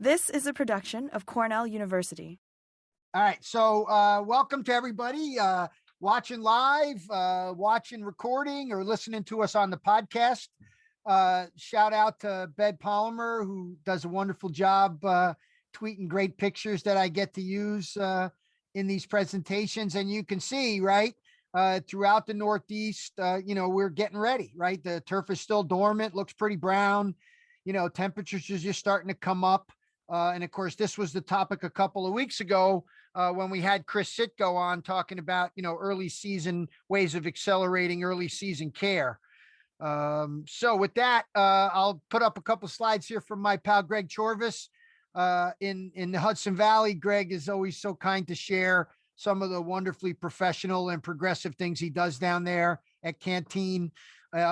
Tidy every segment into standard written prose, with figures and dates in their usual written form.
This is a production of Cornell University. All right. So welcome to everybody watching live, watching recording, or listening to us on the podcast. Shout out to Bed Polymer, who does a wonderful job tweeting great pictures that I get to use in these presentations. And you can see, right, throughout the Northeast, we're getting ready, right? The turf is still dormant, looks pretty brown. Temperatures are just starting to come up. And of course, this was the topic a couple of weeks ago when we had Chris Sitko on talking about, early season ways of accelerating early season care. So with that, I'll put up a couple of slides here from my pal, Greg Chorvis, in the Hudson Valley. Greg is always so kind to share some of the wonderfully professional and progressive things he does down there at Canteen.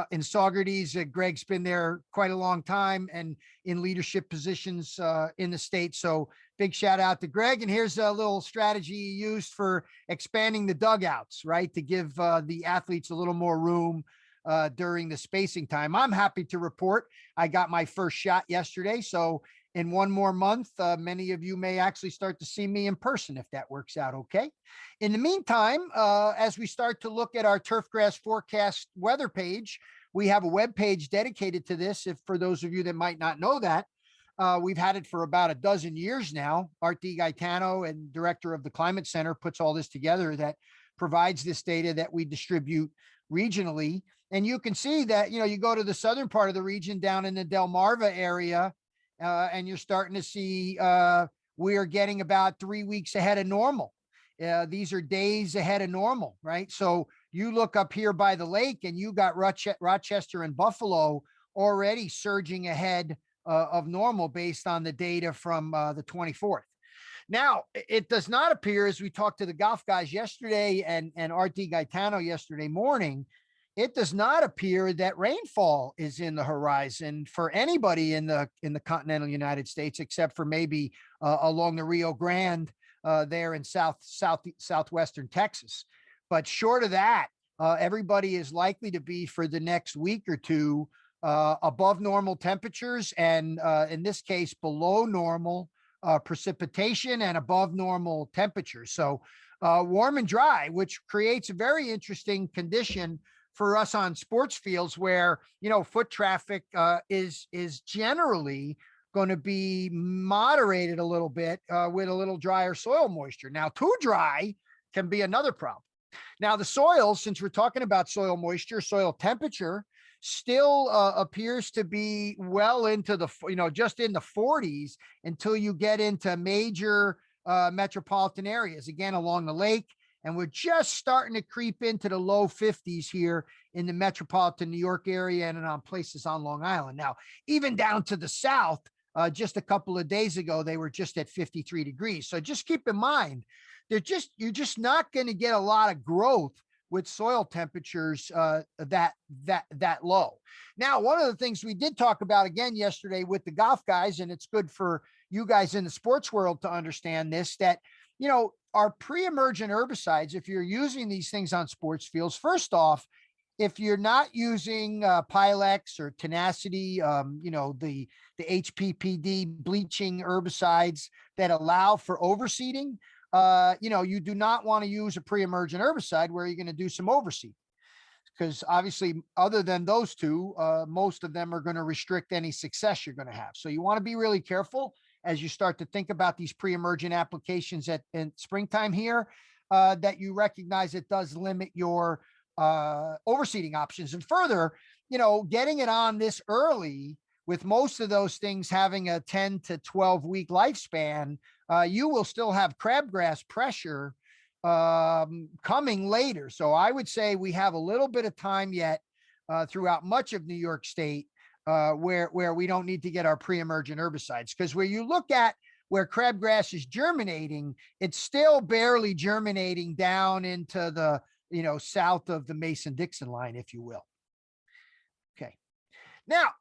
In Saugerties, Greg's been there quite a long time and in leadership positions in the state. So big shout out to Greg. And here's a little strategy used for expanding the dugouts, right? To give the athletes a little more room during the spacing time. I'm happy to report I got my first shot yesterday. So in one more month, many of you may actually start to see me in person if that works out okay. In the meantime, as we start to look at our turfgrass forecast weather page, we have a web page dedicated to this. If for those of you that might not know that, we've had it for about a dozen years now. Art DiGaetano, and director of the Climate Center, puts all this together that provides this data that we distribute regionally. And you can see that, you go to the southern part of the region down in the Delmarva area, and you're starting to see we are getting about 3 weeks ahead of normal. These are days ahead of normal, right? So you look up here by the lake and you got Rochester and Buffalo already surging ahead of normal based on the data from the 24th. Now, it does not appear, as we talked to the golf guys yesterday and Art DiGaetano yesterday morning, it does not appear that rainfall is in the horizon for anybody in the continental United States, except for maybe along the Rio Grande there in southwestern Texas. But short of that, everybody is likely to be for the next week or two above normal temperatures, and in this case, below normal precipitation and above normal temperatures. So warm and dry, which creates a very interesting condition for us on sports fields where, foot traffic is generally going to be moderated a little bit with a little drier soil moisture. Now, too dry can be another problem. Now, the soil, since we're talking about soil moisture, soil temperature still appears to be well into the, just in the 40s until you get into major metropolitan areas, again, along the lake. And we're just starting to creep into the low 50s here in the metropolitan New York area and on places on Long Island. Now, even down to the south, just a couple of days ago, they were just at 53 degrees. So just keep in mind, you're just not going to get a lot of growth with soil temperatures that low. Now, one of the things we did talk about again yesterday with the golf guys, and it's good for you guys in the sports world to understand this, that our pre-emergent herbicides, if you're using these things on sports fields, first off, if you're not using Pilex or Tenacity, the HPPD bleaching herbicides that allow for overseeding, you do not want to use a pre-emergent herbicide where you're going to do some overseed, because obviously, other than those two, most of them are going to restrict any success you're going to have. So you want to be really careful as you start to think about these pre-emergent applications in springtime here, that you recognize it does limit your overseeding options. And further, getting it on this early, with most of those things having a 10 to 12 week lifespan, you will still have crabgrass pressure coming later. So I would say we have a little bit of time yet throughout much of New York State where we don't need to get our pre-emergent herbicides, because where you look at where crabgrass is germinating, it's still barely germinating down into the, south of the Mason-Dixon line, if you will. Okay. Now,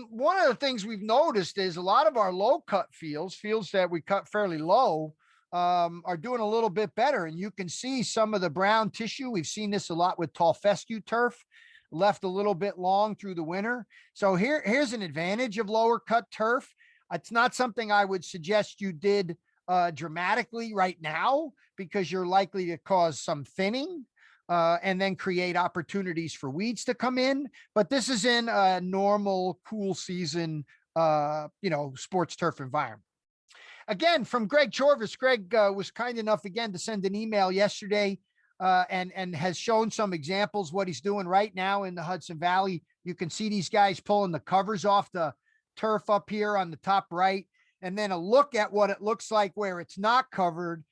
one of the things we've noticed is a lot of our low cut fields that we cut fairly low, are doing a little bit better. And you can see some of the brown tissue. We've seen this a lot with tall fescue turf, left a little bit long through the winter. So here's an advantage of lower cut turf. It's not something I would suggest you did dramatically right now, because you're likely to cause some thinning and then create opportunities for weeds to come in. But this is in a normal cool season, sports turf environment. Again, from Greg Chorvis. Greg was kind enough again to send an email yesterday and has shown some examples what he's doing right now in the Hudson Valley. You can see these guys pulling the covers off the turf up here on the top right, and then a look at what it looks like where it's not covered,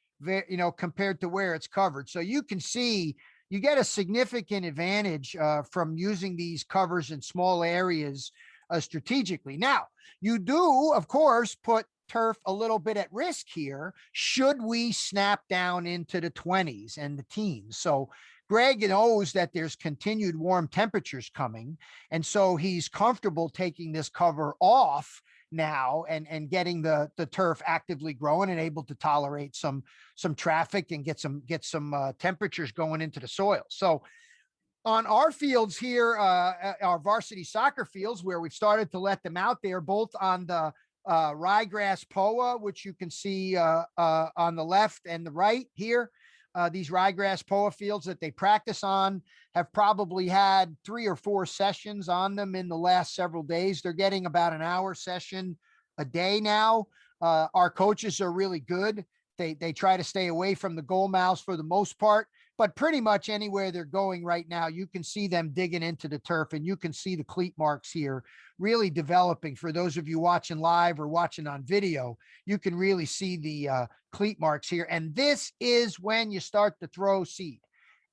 compared to where it's covered. So you can see you get a significant advantage from using these covers in small areas strategically. Now, you do, of course, put turf a little bit at risk here should we snap down into the 20s and the teens. So Greg knows that there's continued warm temperatures coming, and so he's comfortable taking this cover off now and getting the turf actively growing and able to tolerate some traffic and get some temperatures going into the soil. So on our fields here, our varsity soccer fields, where we've started to let them out there, both on the ryegrass POA, which you can see on the left and the right here. These ryegrass POA fields that they practice on have probably had 3 or 4 sessions on them in the last several days. They're getting about an hour session a day now. Our coaches are really good. They try to stay away from the goal mouths for the most part, but pretty much anywhere they're going right now, you can see them digging into the turf, and you can see the cleat marks here really developing. For those of you watching live or watching on video, you can really see the cleat marks here. And this is when you start to throw seed.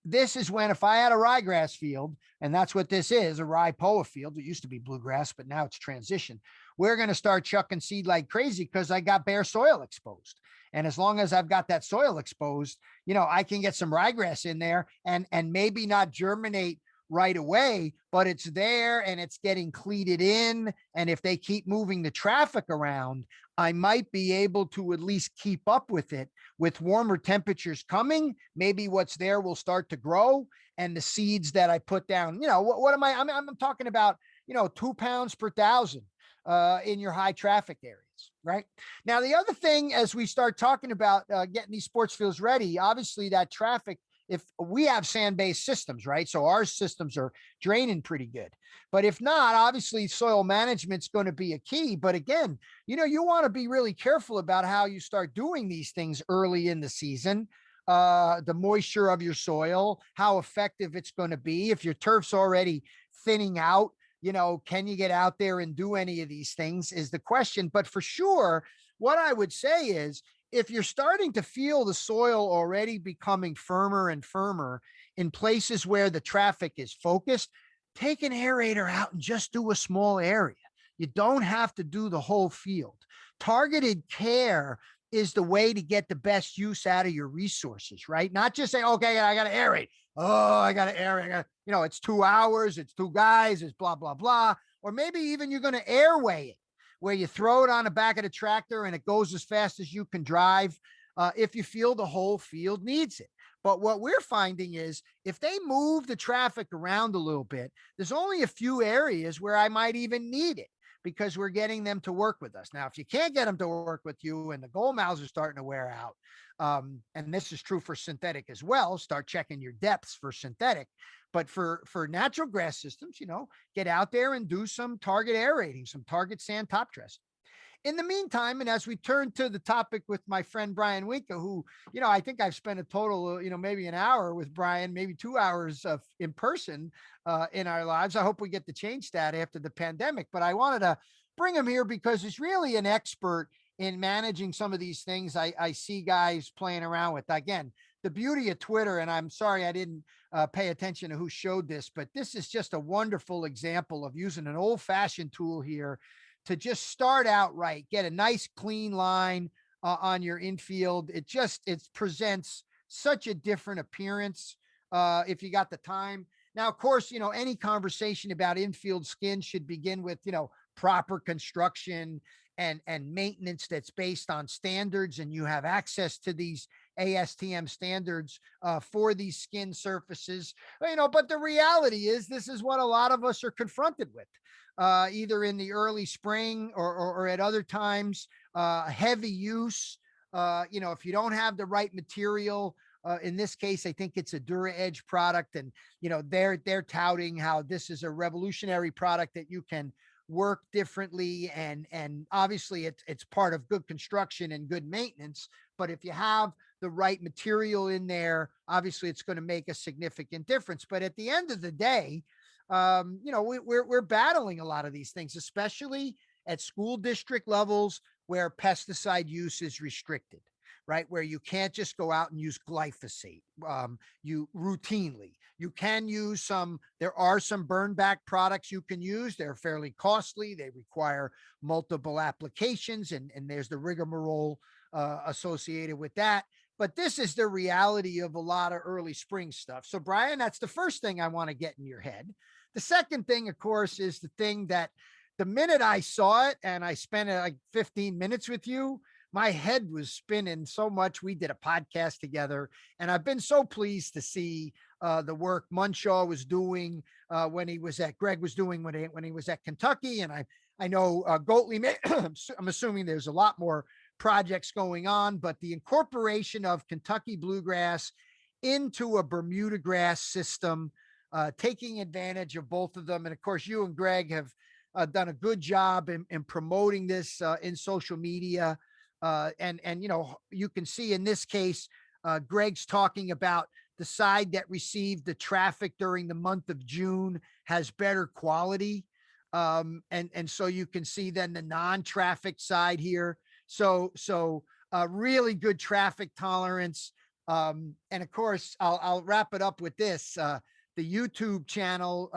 This is when, if I had a ryegrass field, and that's what this is, a rye POA field, it used to be bluegrass, but now it's transition, we're going to start chucking seed like crazy because I got bare soil exposed. And as long as I've got that soil exposed, I can get some ryegrass in there and maybe not germinate right away, but it's there and it's getting cleated in. And if they keep moving the traffic around, I might be able to at least keep up with it. With warmer temperatures coming, maybe what's there will start to grow, and the seeds that I put down, what am I'm talking about, 2 pounds per thousand in your high traffic areas, right? Now, the other thing, as we start talking about getting these sports fields ready, obviously that traffic, if we have sand-based systems, right? So our systems are draining pretty good. But if not, obviously soil management's going to be a key. But again, you want to be really careful about how you start doing these things early in the season. The moisture of your soil, how effective it's going to be. If your turf's already thinning out, can you get out there and do any of these things is the question. But for sure, what I would say is, if you're starting to feel the soil already becoming firmer and firmer in places where the traffic is focused, take an aerator out and just do a small area. You don't have to do the whole field. Targeted care is the way to get the best use out of your resources, right? Not just say, okay, I got to aerate. Oh, I got to aerate. It's 2 hours, it's 2 guys, it's blah, blah, blah. Or maybe even you're going to airway it, where you throw it on the back of the tractor and it goes as fast as you can drive if you feel the whole field needs it. But what we're finding is, if they move the traffic around a little bit, there's only a few areas where I might even need it, because we're getting them to work with us. Now, if you can't get them to work with you and the goal mouths are starting to wear out, and this is true for synthetic as well, start checking your depths for synthetic. But for natural grass systems, get out there and do some target aerating, some target sand top dressing. In the meantime, and as we turn to the topic with my friend Brian Winka, who, I think I've spent a total, maybe an hour with Brian, maybe 2 hours in person in our lives. I hope we get to change that after the pandemic. But I wanted to bring him here because he's really an expert in managing some of these things I see guys playing around with. Again, the beauty of Twitter, and I'm sorry I didn't pay attention to who showed this, but this is just a wonderful example of using an old-fashioned tool here to just start out right, get a nice clean line on your infield. It presents such a different appearance if you got the time. Now, of course, any conversation about infield skin should begin with, proper construction and maintenance that's based on standards, and you have access to these ASTM standards for these skin surfaces, but the reality is this is what a lot of us are confronted with. either in the early spring or at other times, heavy use. If you don't have the right material, in this case, I think it's a Dura Edge product, and they're touting how this is a revolutionary product that you can work differently, and obviously it's part of good construction and good maintenance. But if you have the right material in there, obviously it's going to make a significant difference. But at the end of the day, we're battling a lot of these things, especially at school district levels where pesticide use is restricted, right? Where you can't just go out and use glyphosate you routinely. You can use there are some burn back products you can use. They're fairly costly. They require multiple applications, and there's the rigmarole associated with that. But this is the reality of a lot of early spring stuff. So, Brian, that's the first thing I want to get in your head. The second thing, of course, is the thing that the minute I saw it and I spent like 15 minutes with you, my head was spinning so much. We did a podcast together, and I've been so pleased to see the work Munshaw was doing when he was at Greg was doing when he was at Kentucky. And I know Goatley, I'm assuming there's a lot more projects going on, but the incorporation of Kentucky bluegrass into a Bermuda grass system, taking advantage of both of them. And of course, you and Greg have done a good job in promoting this in social media. And you can see in this case, Greg's talking about the side that received the traffic during the month of June has better quality. And so you can see then the non-traffic side here. So really good traffic tolerance. And of course, I'll wrap it up with this. The YouTube channel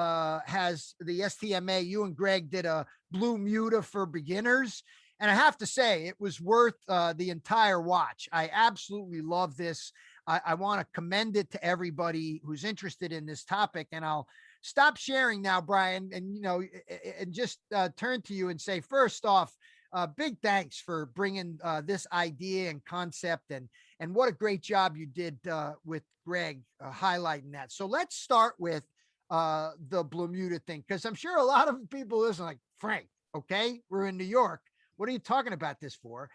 has the STMA. You and Greg did a bluemuda for beginners. And I have to say, it was worth the entire watch. I absolutely love this. I want to commend it to everybody who's interested in this topic. And I'll stop sharing now, Brian, and just turn to you and say, first off, big thanks for bringing this idea and concept, and what a great job you did with Greg highlighting that. So let's start with the Bluemuda thing, because I'm sure a lot of people listen like, Frank, okay, we're in New York. What are you talking about this for?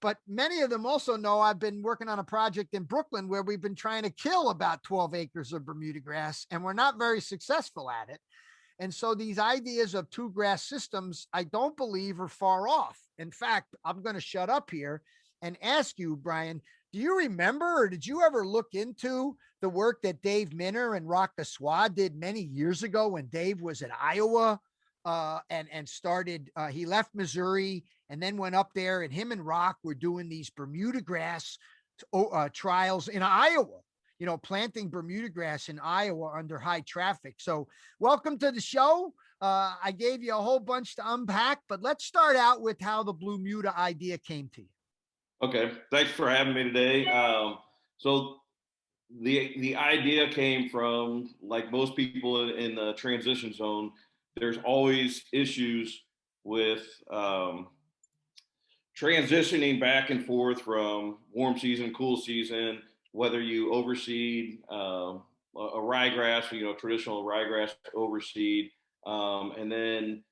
But many of them also know I've been working on a project in Brooklyn where we've been trying to kill about 12 acres of Bermuda grass, and we're not very successful at it. And so these ideas of two grass systems, I don't believe are far off. In fact, I'm going to shut up here and ask you, Brian, do you remember, or did you ever look into the work that Dave Minner and Rock Gassois did many years ago when Dave was at Iowa and started, he left Missouri and then went up there, and him and Rock were doing these Bermuda grass trials in Iowa, planting Bermuda grass in Iowa under high traffic. So welcome to the show. I gave you a whole bunch to unpack, but let's start out with how the Bluemuda idea came to you. Okay, thanks for having me today. So the idea came from, like most people in the transition zone, there's always issues with transitioning back and forth from warm season, cool season, whether you overseed a ryegrass, traditional ryegrass overseed, and then,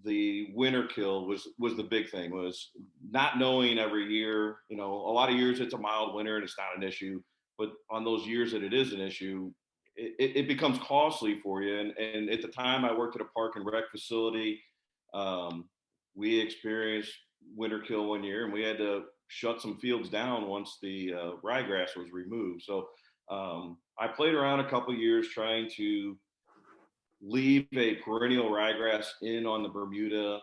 the winter kill was the big thing, was not knowing every year. A lot of years it's a mild winter and it's not an issue, but on those years that it is an issue, it becomes costly for you. And at the time I worked at a park and rec facility. We experienced winter kill one year, and we had to shut some fields down once the ryegrass was removed. So I played around a couple of years trying to leave a perennial ryegrass in on the Bermuda,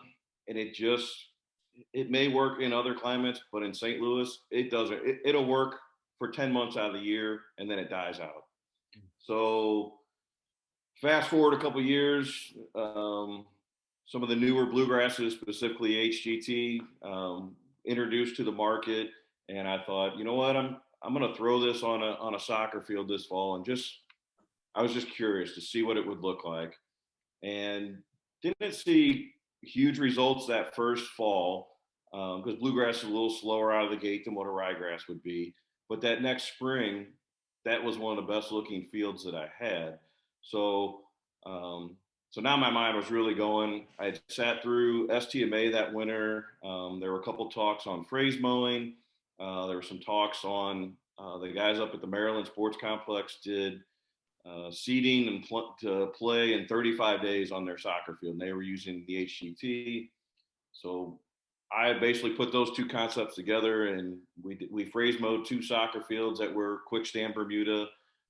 and it may work in other climates, but in St. Louis, it doesn't. It'll work for 10 months out of the year, and then it dies out. So fast forward a couple of years, some of the newer bluegrasses, specifically HGT, introduced to the market, and I thought, you know what, I'm going to throw this on a soccer field this fall, and I was just curious to see what it would look like, and didn't see huge results that first fall, because bluegrass is a little slower out of the gate than what a ryegrass would be. But that next spring, that was one of the best looking fields that I had. So So now my mind was really going. I had sat through STMA that winter. There were a couple talks on phrase mowing. There were some talks on the guys up at the Maryland Sports Complex did seeding and to play in 35 days on their soccer field. And they were using the HGT. So I basically put those two concepts together, and we phrase mowed 2 soccer fields that were quick stand Bermuda,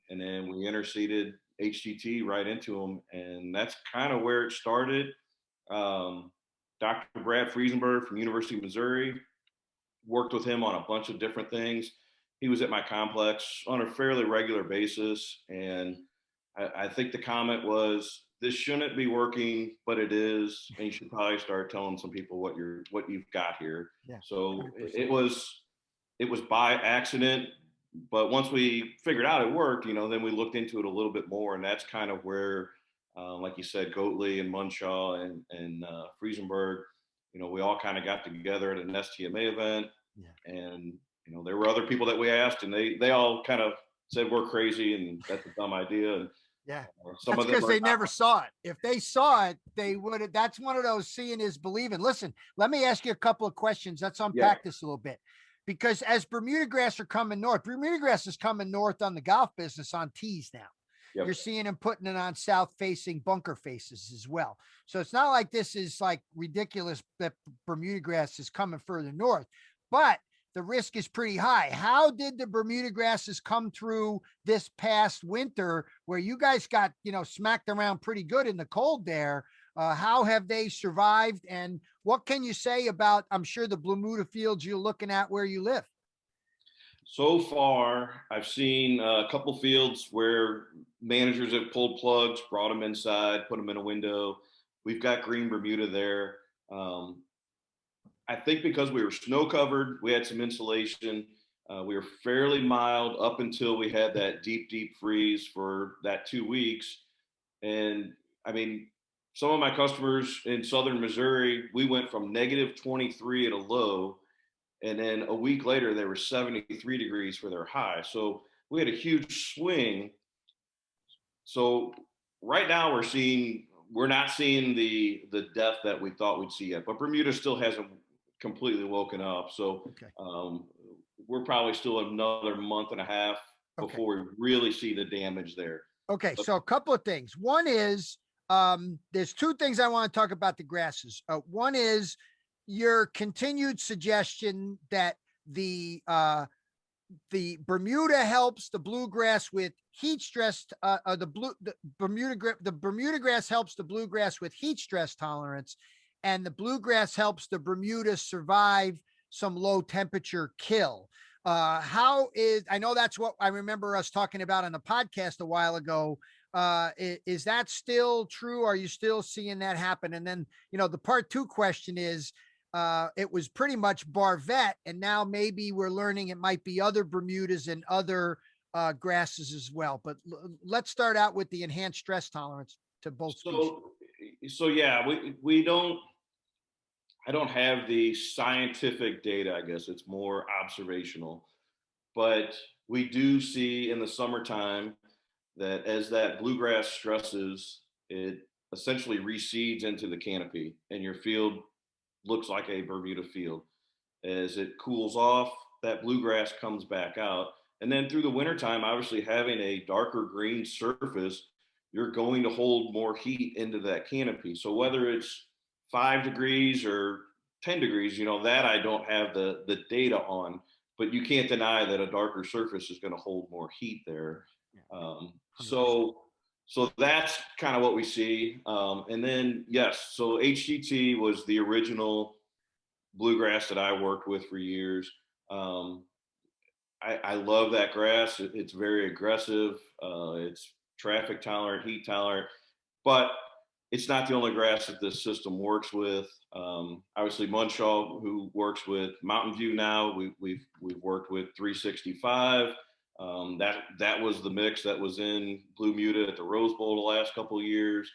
and then we interseeded HGT right into them, and that's kind of where it started. Dr. Brad Friesenberg from University of Missouri, worked with him on a bunch of different things. He was at my complex on a fairly regular basis, and I think the comment was, "This shouldn't be working, but it is, and you should probably start telling some people what you've got here." Yeah, so 100%. it was by accident, but once we figured out it worked, then we looked into it a little bit more, and that's kind of where, like you said, Goatley and Munshaw and Friesenberg, we all kind of got together at an STMA event, and there were other people that we asked, and they all kind of said we're crazy and that's a dumb idea. And yeah, some that's of them because they never saw it. If they saw it, they would have. That's one of those seeing is believing. Listen, let me ask you a couple of questions. Let's unpack this a little bit. Because as Bermuda grass are coming north, Bermuda grass is coming north on the golf business on tees now. Yep. You're seeing them putting it on south facing bunker faces as well. So it's not like this is like ridiculous that Bermuda grass is coming further north, but the risk is pretty high. How did the Bermuda grasses come through this past winter where you guys got, smacked around pretty good in the cold there? How have they survived? And what can you say about, I'm sure, the bluemuda fields you're looking at where you live? So far, I've seen a couple fields where managers have pulled plugs, brought them inside, put them in a window. We've got green Bermuda there. I think because we were snow covered, we had some insulation. We were fairly mild up until we had that deep freeze for that 2 weeks. And I mean, some of my customers in southern Missouri, we went from -23 at a low, and then a week later they were 73 degrees for their high. So we had a huge swing. So right now we're not seeing the depth that we thought we'd see yet, but Bermuda still hasn't completely woken up. So we're probably still another month and a half before we really see the damage there. Okay, so a couple of things. One is there's 2 things I want to talk about the grasses. One is your continued suggestion that the Bermuda helps the bluegrass with heat stress. The Bermuda grass helps the bluegrass with heat stress tolerance, and the bluegrass helps the Bermuda survive some low temperature kill. I know that's what I remember us talking about on the podcast a while ago. Is that still true? Are you still seeing that happen? And then, the part 2 question is, it was pretty much Barvet, and now maybe we're learning it might be other Bermudas and other grasses as well. But let's start out with the enhanced stress tolerance to both species. So yeah, I don't have the scientific data. I guess it's more observational, but we do see in the summertime that as that bluegrass stresses, it essentially reseeds into the canopy, and your field looks like a Bermuda field. As it cools off, that bluegrass comes back out. And then through the wintertime, obviously having a darker green surface, you're going to hold more heat into that canopy. So whether it's 5 degrees or 10 degrees, that I don't have the data on, but you can't deny that a darker surface is going to hold more heat there. So that's kind of what we see. And then, yes, so HGT was the original bluegrass that I worked with for years. I love that grass. It's very aggressive. It's traffic tolerant, heat tolerant, but it's not the only grass that this system works with. Obviously, Munshaw, who works with Mountain View now, we've worked with 365. That was the mix that was in bluemuda at the Rose Bowl the last couple of years.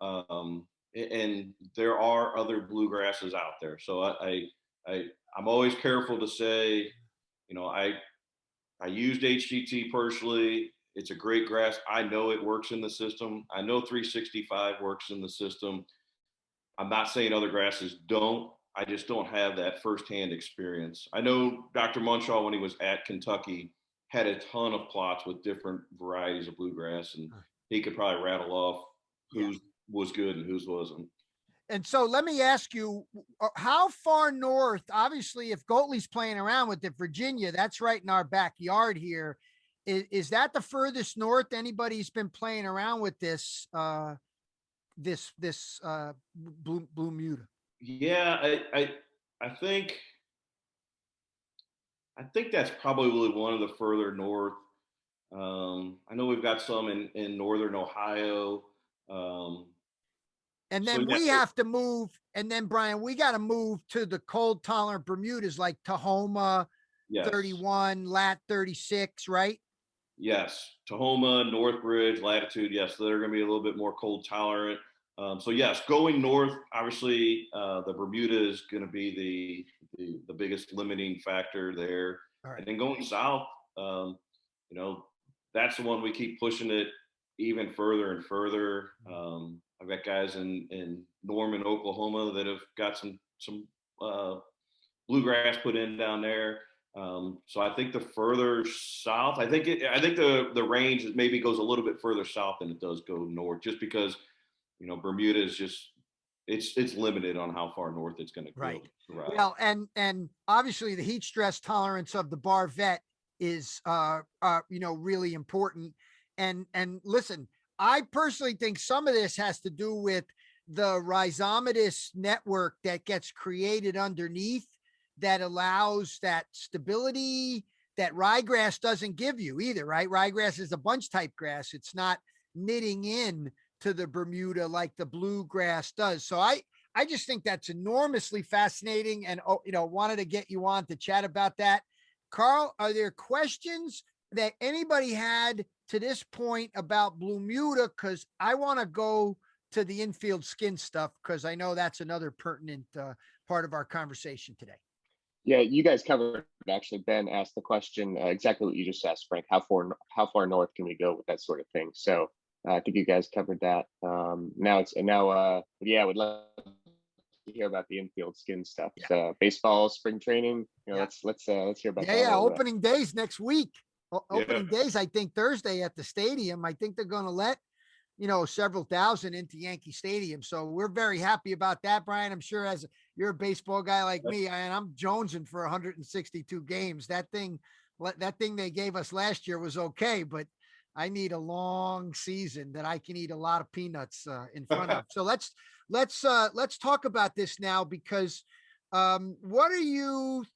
And there are other bluegrasses out there. So I'm always careful to say, I used HGT personally. It's a great grass. I know it works in the system. I know 365 works in the system. I'm not saying other grasses don't. I just don't have that firsthand experience. I know Dr. Munshaw, when he was at Kentucky, had a ton of plots with different varieties of bluegrass, and he could probably rattle off whose was good and whose wasn't. And so let me ask you, how far north, obviously, if Goatley's playing around with it, Virginia, that's right in our backyard here. Is that the furthest north anybody's been playing around with this, bluemuda? Yeah, I think that's probably one of the further north. I know we've got some in northern Ohio. And So, then yeah. we have to move. And then, Brian, we got to move to the cold tolerant Bermudas like Tahoma, Yes. 31, Lat 36, right? Yes. Tahoma, Northbridge, Latitude. Yes, they're going to be a little bit more cold tolerant. So yes, going north, obviously, the Bermuda is going to be the biggest limiting factor there. Right. And then going south, that's the one we keep pushing it even further and further. I've got guys in Norman, Oklahoma that have got some bluegrass put in down there. So I think the further south, I think the range maybe goes a little bit further south than it does go north, just because Bermuda is just it's limited on how far north it's going to go. Right. Well, and obviously the heat stress tolerance of the bar vet is really important. And listen, I personally think some of this has to do with the rhizomatous network that gets created underneath that allows that stability that ryegrass doesn't give you either, right? Ryegrass is a bunch type grass. It's not knitting in to the Bermuda like the bluegrass does. So I just think that's enormously fascinating, and wanted to get you on to chat about that. Carl, are there questions that anybody had to this point about bluemuda? Because I want to go to the infield skin stuff, because I know that's another pertinent part of our conversation today. Yeah, you guys covered. Actually, Ben asked the question exactly what you just asked, Frank. How far north can we go with that sort of thing? So I think you guys covered that. Yeah, I would love to hear about the infield skin stuff. Yeah. So baseball, spring training. Let's hear about that. Yeah, opening days next week. Opening days, I think Thursday at the stadium. I think they're going to let several thousand into Yankee Stadium. So we're very happy about that, Brian. I'm sure as you're a baseball guy like me, and I'm jonesing for 162 games. That thing they gave us last year was okay, but I need a long season that I can eat a lot of peanuts in front of. So let's talk about this now, because what do you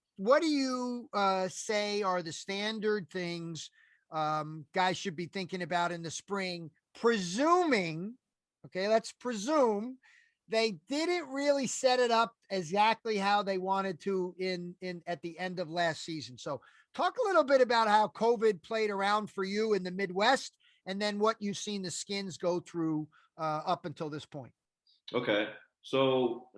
say are the standard things guys should be thinking about in the spring, presuming, okay, let's presume they didn't really set it up exactly how they wanted to in at the end of last season. So talk a little bit about how COVID played around for you in the Midwest, and then what you've seen the skins go through up until this point. Okay. So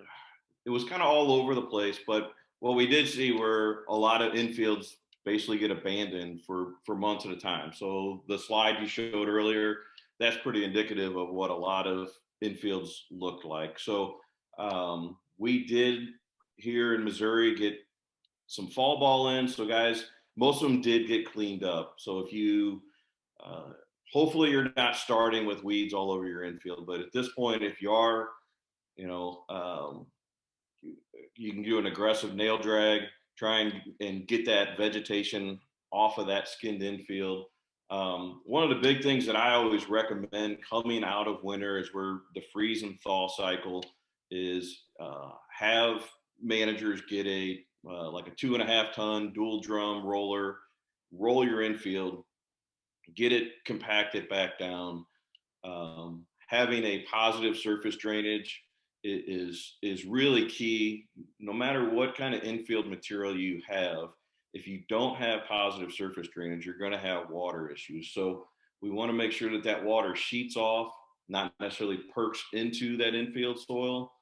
it was kind of all over the place, but what we did see were a lot of infields basically get abandoned for months at a time. So the slide you showed earlier, that's pretty indicative of what a lot of infields looked like. So we did here in Missouri get some fall ball in. So guys, most of them did get cleaned up. So if you, hopefully you're not starting with weeds all over your infield, but at this point, if you are, you can do an aggressive nail drag, try and get that vegetation off of that skinned infield. One of the big things that I always recommend coming out of winter is where the freeze and thaw cycle is, have managers get like a 2.5 ton dual drum roller, roll your infield, get it compacted back down. Having a positive surface drainage is really key. No matter what kind of infield material you have, if you don't have positive surface drainage, you're going to have water issues. So we want to make sure that water sheets off, not necessarily perks into that infield soil.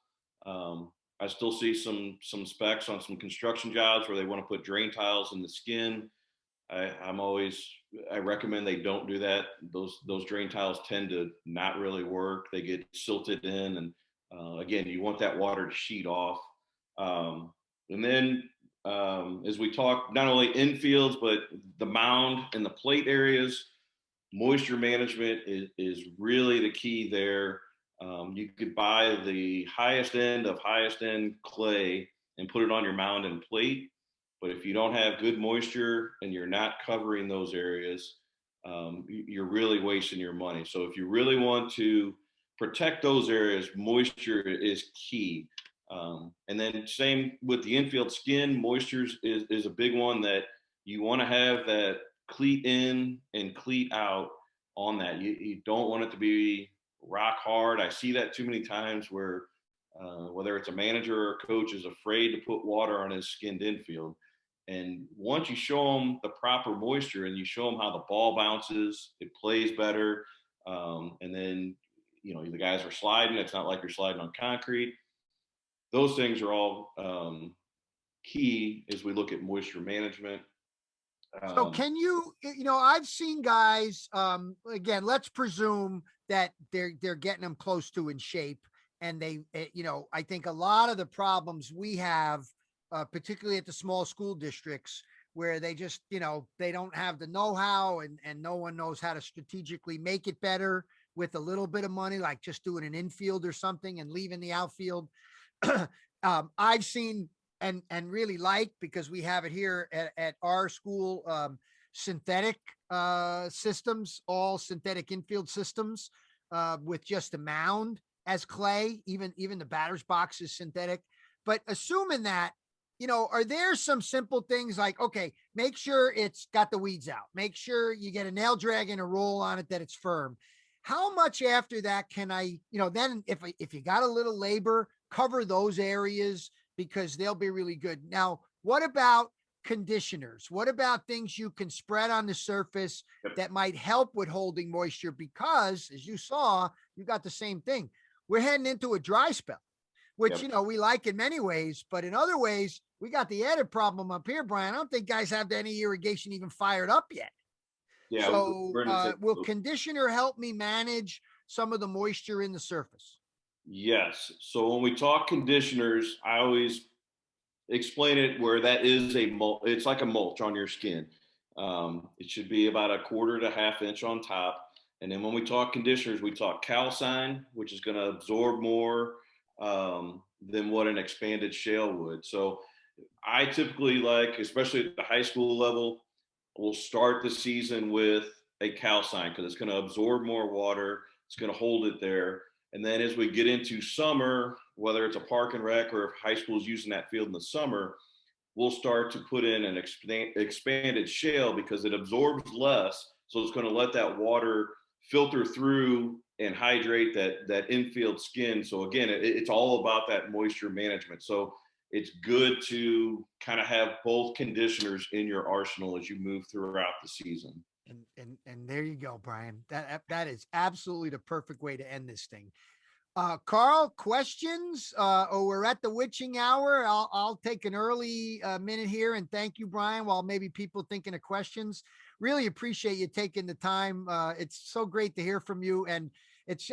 I still see some specs on some construction jobs where they want to put drain tiles in the skin. I'm always I recommend they don't do that. Those drain tiles tend to not really work. They get silted in, and again, you want that water to sheet off. And then as we talk, not only infields, but the mound and the plate areas, moisture management is really the key there. You could buy the highest end of highest end clay and put it on your mound and plate. But if you don't have good moisture and you're not covering those areas, you're really wasting your money. So if you really want to protect those areas, moisture is key. And then same with the infield skin, moisture is a big one that you want to have that cleat in and cleat out on that. You don't want it to be rock hard. I see that too many times where whether it's a manager or a coach is afraid to put water on his skinned infield. And once you show them the proper moisture and you show them how the ball bounces, it plays better. And then, the guys are sliding. It's not like you're sliding on concrete. Those things are all key as we look at moisture management. So can you, I've seen guys, again, let's presume that they're getting them close to in shape. And they, I think a lot of the problems we have, particularly at the small school districts, where they just, they don't have the know-how and no one knows how to strategically make it better with a little bit of money, like just doing an infield or something and leaving the outfield. I've seen and really like, because we have it here at our school, synthetic systems, all synthetic infield systems with just a mound as clay, even the batter's box is synthetic. But assuming that, are there some simple things like, okay, make sure it's got the weeds out, make sure you get a nail drag and a roll on it, that it's firm. How much after that can I, then if you got a little labor, cover those areas, because they'll be really good. Now, what about conditioners? What about things you can spread on the surface that might help with holding moisture? Because as you saw, you got the same thing. We're heading into a dry spell, which, we like in many ways, but in other ways, we got the added problem up here, Brian. I don't think guys have any irrigation even fired up yet. Yeah. So will conditioner help me manage some of the moisture in the surface? Yes. So when we talk conditioners, I always explain it where that is it's like a mulch on your skin. It should be about a 1/4 to 1/2 inch on top. And then when we talk conditioners, we talk calcine, which is going to absorb more than what an expanded shale would. So I typically like, especially at the high school level, we'll start the season with a calcine because it's going to absorb more water. It's going to hold it there. And then as we get into summer, whether it's a park and rec or if high school is using that field in the summer, we'll start to put in an expanded shale because it absorbs less. So it's going to let that water filter through and hydrate that infield skin. So again, it's all about that moisture management. So it's good to kind of have both conditioners in your arsenal as you move throughout the season. And there you go, Brian. That is absolutely the perfect way to end this thing. Carl, questions? We're at the witching hour. I'll take an early minute here and thank you, Brian, while maybe people thinking of questions. Really appreciate you taking the time. It's so great to hear from you. And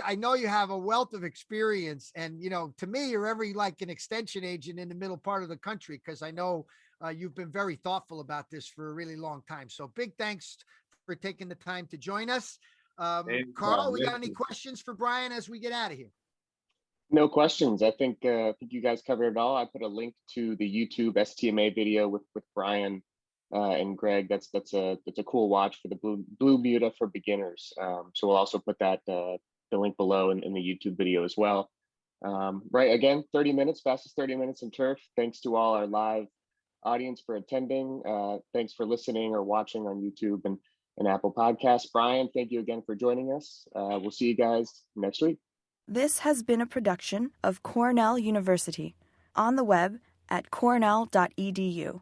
I know you have a wealth of experience, and, to me, you're like an extension agent in the middle part of the country, because I know you've been very thoughtful about this for a really long time. So big thanks for taking the time to join us. Carl, we got any questions for Brian as we get out of here? No questions. I think you guys covered it all. I put a link to the YouTube STMA video with Brian and Greg. That's a cool watch for the bluemuda for beginners. So we'll also put that the link below in the YouTube video as well. Right, again, 30 minutes, fastest 30 minutes in turf. Thanks to all our live audience for attending. Thanks for listening or watching on YouTube and Apple Podcasts. Brian, thank you again for joining us. We'll see you guys next week. This has been a production of Cornell University, on the web at cornell.edu.